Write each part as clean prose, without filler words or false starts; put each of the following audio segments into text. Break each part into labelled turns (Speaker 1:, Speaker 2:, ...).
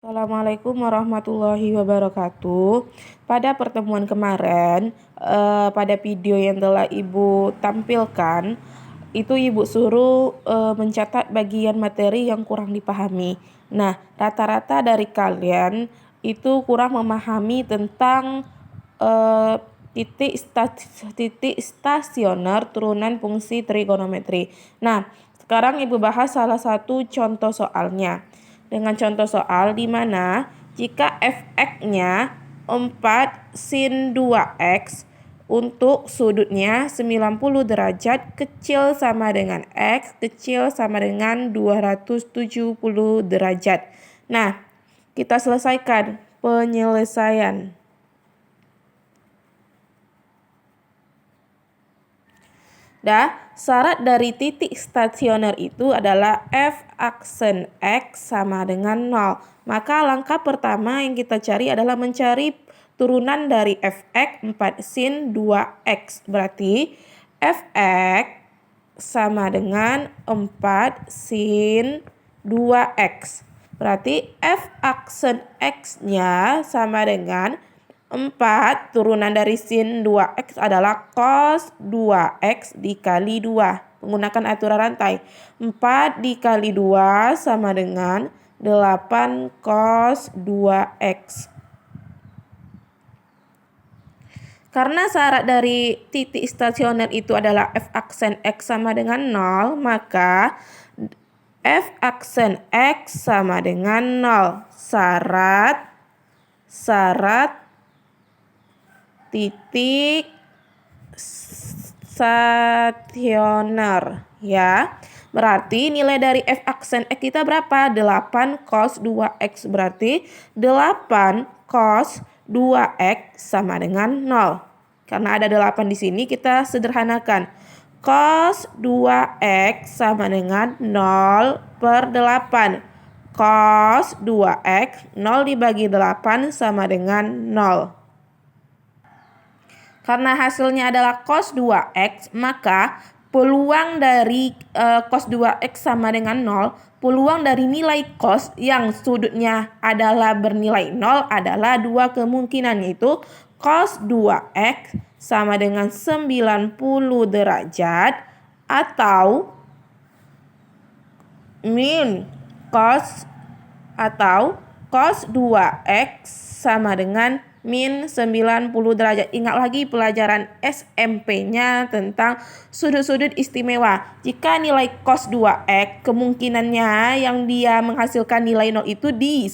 Speaker 1: Assalamualaikum warahmatullahi wabarakatuh. Pada pertemuan kemarin, pada video yang telah Ibu tampilkan, itu Ibu suruh mencatat bagian materi yang kurang dipahami. Nah, rata-rata dari kalian itu kurang memahami tentang eh, titik stasioner turunan fungsi trigonometri. Nah, sekarang Ibu bahas salah satu contoh soalnya. Dengan contoh soal di mana jika fx-nya 4 sin 2x untuk sudutnya 90 derajat kecil sama dengan x kecil sama dengan 270 derajat. Nah, kita selesaikan penyelesaian. Syarat dari titik stasioner itu adalah f aksen x sama dengan 0. Maka langkah pertama yang kita cari adalah mencari turunan dari fx 4 sin 2x. Berarti fx sama dengan 4 sin 2x. Berarti f aksen x-nya sama dengan 4 turunan dari sin 2x adalah cos 2x dikali 2. Menggunakan aturan rantai. 4 dikali 2 sama dengan 8 cos 2x. Karena syarat dari titik stasioner itu adalah f aksen x sama dengan 0, maka f aksen x sama dengan 0. Syarat titik stasioner ya. Berarti nilai dari f aksen x kita berapa? 8 cos 2x. Berarti 8 cos 2x sama dengan 0. Karena ada 8 di sini kita sederhanakan. Cos 2x sama dengan 0 per 8. Cos 2x 0 dibagi 8 sama dengan 0. Karena hasilnya adalah cos 2x, maka peluang dari cos 2x sama dengan 0, peluang dari nilai cos yang sudutnya adalah bernilai 0 adalah dua kemungkinan, yaitu cos 2x sama dengan 90 derajat atau min cos 2x sama dengan min 90 derajat. Ingat lagi pelajaran SMP-nya tentang sudut-sudut istimewa. Jika nilai cos 2x kemungkinannya yang dia menghasilkan nilai 0 itu di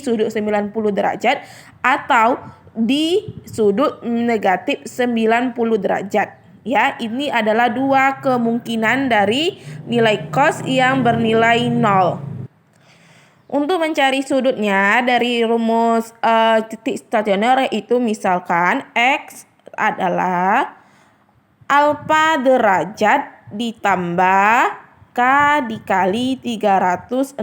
Speaker 1: sudut 90 derajat atau di sudut negatif 90 derajat. Ya, ini adalah dua kemungkinan dari nilai cos yang bernilai 0. Untuk mencari sudutnya dari rumus titik stasioner itu misalkan x adalah alfa derajat ditambah k dikali 360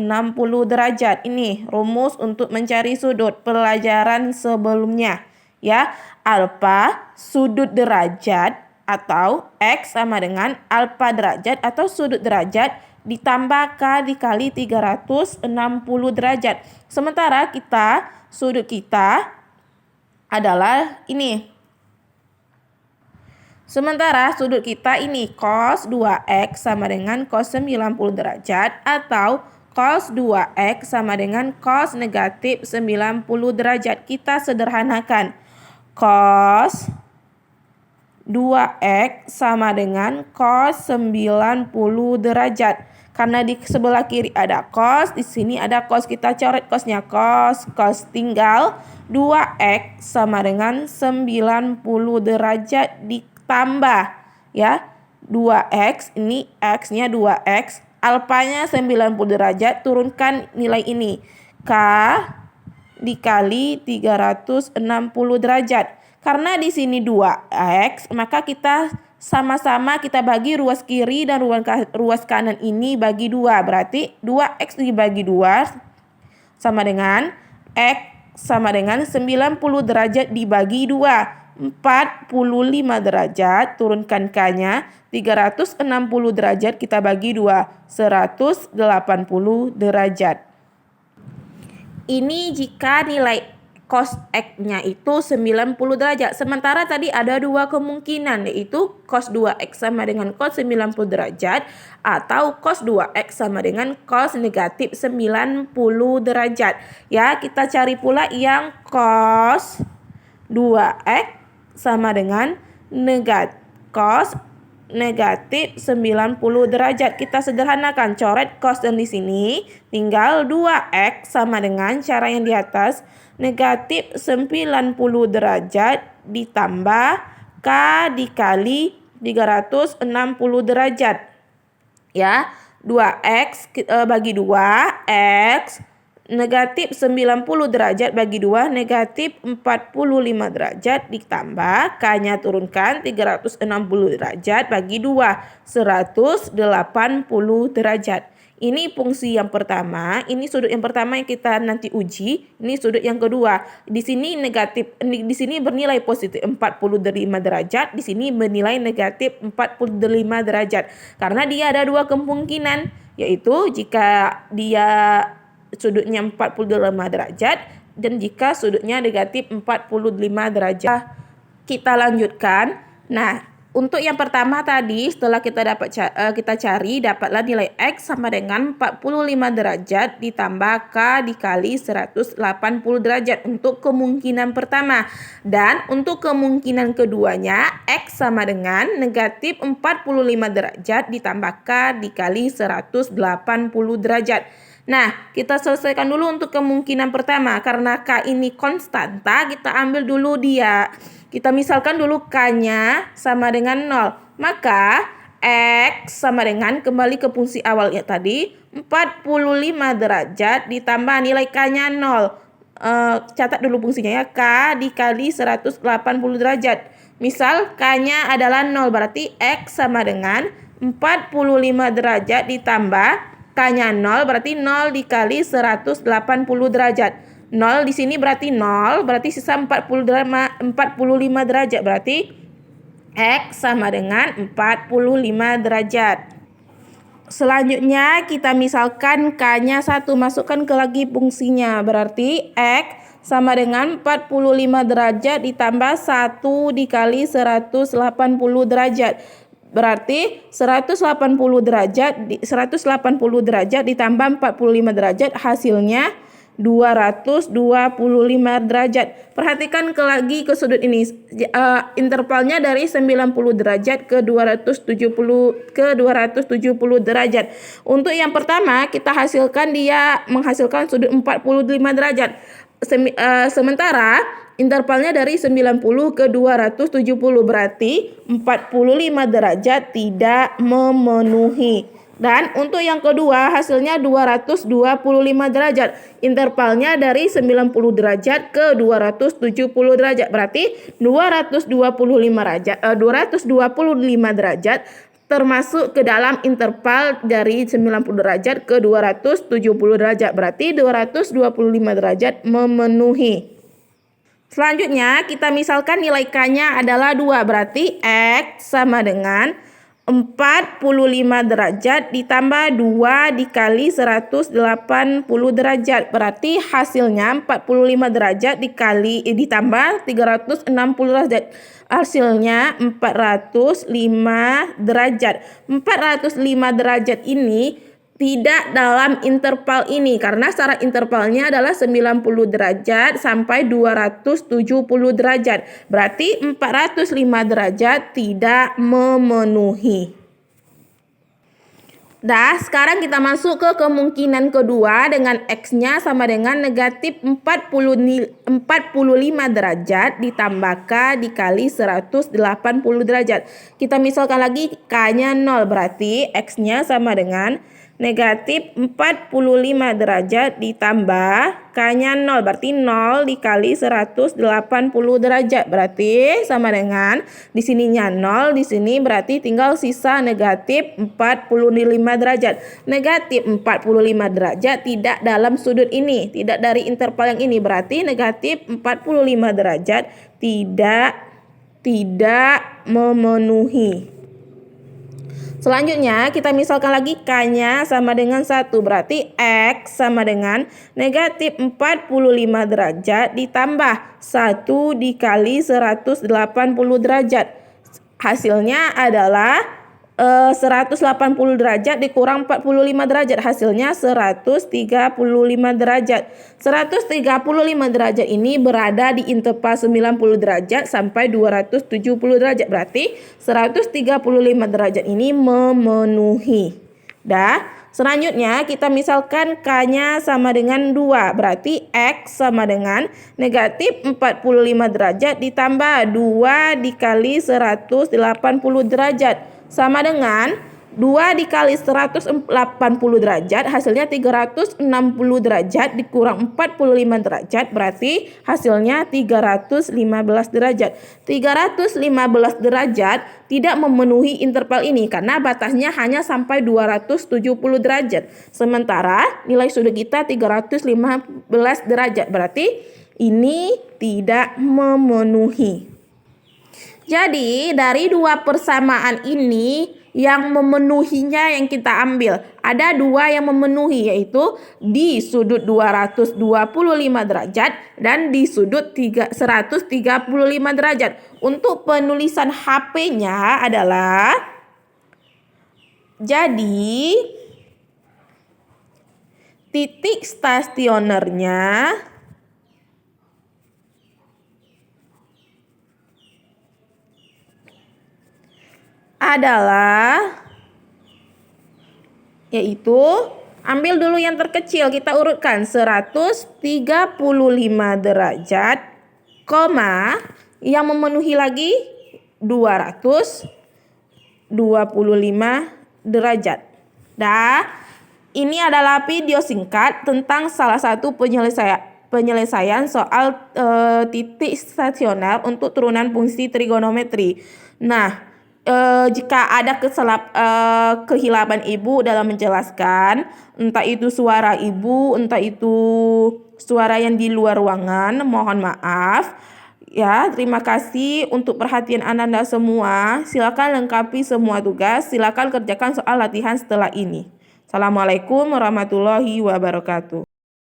Speaker 1: derajat. Ini rumus untuk mencari sudut pelajaran sebelumnya ya. Alfa sudut derajat atau x sama dengan alfa derajat atau sudut derajat ditambah k dikali 360 derajat. Sementara sudut kita adalah ini. Sementara sudut kita ini cos 2x sama dengan cos 90 derajat atau cos 2x sama dengan cos negatif 90 derajat. Kita sederhanakan. Cos 2x sama dengan cos 90 derajat. Karena di sebelah kiri ada cos, di sini ada cos. Kita coret cosnya. Cos tinggal 2x sama dengan 90 derajat ditambah ya 2x, ini x-nya 2x, alfanya 90 derajat, turunkan nilai ini. K dikali 360 derajat. Karena di sini 2x, maka kita sama-sama kita bagi ruas kiri dan ruas kanan ini bagi 2. Berarti 2x dibagi 2 sama dengan x sama dengan 90 derajat dibagi 2. 45 derajat, turunkan k-nya, 360 derajat kita bagi 2, 180 derajat. Ini jika nilai cos X-nya itu 90 derajat. Sementara tadi ada dua kemungkinan, yaitu cos 2X sama dengan cos 90 derajat atau cos 2X sama dengan cos negatif 90 derajat. Ya, kita cari pula yang cos 2X sama dengan cos negatif 90 derajat. Kita sederhanakan, coret cos dan di sini tinggal 2X sama dengan cara yang di atas, negatif 90 derajat ditambah K dikali 360 derajat. Ya, 2X bagi 2, X negatif 90 derajat bagi 2, negatif 45 derajat ditambah K-nya turunkan 360 derajat bagi 2, 180 derajat. Ini fungsi yang pertama, ini sudut yang pertama yang kita nanti uji, ini sudut yang kedua. Di sini negatif, di sini bernilai positif 45 derajat, di sini bernilai negatif 45 derajat. Karena dia ada dua kemungkinan, yaitu jika dia sudutnya 45 derajat dan jika sudutnya negatif 45 derajat. Kita lanjutkan. Nah, untuk yang pertama tadi setelah kita cari dapatlah nilai X sama dengan 45 derajat ditambah K dikali 180 derajat untuk kemungkinan pertama. Dan untuk kemungkinan keduanya X sama dengan negatif 45 derajat ditambah K dikali 180 derajat. Nah, kita selesaikan dulu untuk kemungkinan pertama. Karena K ini konstanta, kita ambil dulu dia. Kita misalkan dulu K-nya sama dengan 0. Maka X sama dengan, kembali ke fungsi awalnya tadi, 45 derajat ditambah nilai K-nya 0. Catat dulu fungsinya ya, K dikali 180 derajat. Misal K-nya adalah 0, berarti X sama dengan 45 derajat ditambah K-nya 0, berarti 0 dikali 180 derajat. 0 di sini berarti 0, berarti sisa 45 derajat. Berarti X sama dengan 45 derajat. Selanjutnya kita misalkan K-nya 1, masukkan ke lagi fungsinya. Berarti X sama dengan 45 derajat ditambah 1 dikali 180 derajat. Berarti 180 derajat ditambah 45 derajat hasilnya 225 derajat. Perhatikan lagi ke sudut ini. Intervalnya dari 90 derajat ke 270 derajat. Untuk yang pertama kita hasilkan dia menghasilkan sudut 45 derajat. Sementara intervalnya dari 90 ke 270, berarti 45 derajat tidak memenuhi. Dan untuk yang kedua hasilnya 225 derajat. Intervalnya dari 90 derajat ke 270 derajat. Berarti 225 derajat termasuk ke dalam interval dari 90 derajat ke 270 derajat. Berarti 225 derajat memenuhi. Selanjutnya kita misalkan nilai K-nya adalah 2. Berarti X sama dengan 45 derajat ditambah 2 dikali 180 derajat. Berarti hasilnya 45 derajat ditambah 360 derajat. Hasilnya 405 derajat. 405 derajat ini tidak dalam interval ini karena syarat intervalnya adalah 90 derajat sampai 270 derajat. Berarti 405 derajat tidak memenuhi. Sekarang kita masuk ke kemungkinan kedua dengan X-nya sama dengan negatif 45 derajat ditambah K dikali 180 derajat. Kita misalkan lagi K-nya 0, berarti X-nya sama dengan negatif 45 derajat ditambah K-nya 0, berarti 0 dikali 180 derajat. Berarti sama dengan di sininya 0, di sini berarti tinggal sisa negatif 45 derajat. Negatif 45 derajat tidak dalam sudut ini, tidak dari interval yang ini. Berarti negatif 45 derajat tidak memenuhi. Selanjutnya kita misalkan lagi K-nya sama dengan 1. Berarti X sama dengan negatif 45 derajat ditambah 1 dikali 180 derajat. Hasilnya adalah 180 derajat dikurang 45 derajat. Hasilnya 135 derajat. 135 derajat ini berada di interval 90 derajat sampai 270 derajat. Berarti 135 derajat ini memenuhi. Selanjutnya kita misalkan K-nya sama dengan 2. Berarti X sama dengan negatif 45 derajat ditambah 2 dikali 180 derajat. Sama dengan 2 dikali 180 derajat, hasilnya 360 derajat dikurang 45 derajat, berarti hasilnya 315 derajat. 315 derajat tidak memenuhi interval ini karena batasnya hanya sampai 270 derajat. Sementara nilai sudut kita 315 derajat, berarti ini tidak memenuhi. Jadi dari dua persamaan ini yang memenuhinya yang kita ambil. Ada 2 yang memenuhi, yaitu di sudut 225 derajat dan di sudut 135 derajat. Untuk penulisan HP-nya adalah, jadi titik stasionernya adalah, yaitu ambil dulu yang terkecil, kita urutkan 135 derajat, koma yang memenuhi lagi 225 derajat. Ini adalah video singkat tentang salah satu penyelesaian soal titik stasioner untuk turunan fungsi trigonometri. Jika ada kehilapan ibu dalam menjelaskan, entah itu suara ibu, entah itu suara yang di luar ruangan, mohon maaf. Ya, terima kasih untuk perhatian Anda semua. Silakan lengkapi semua tugas, silakan kerjakan soal latihan setelah ini. Assalamualaikum warahmatullahi wabarakatuh.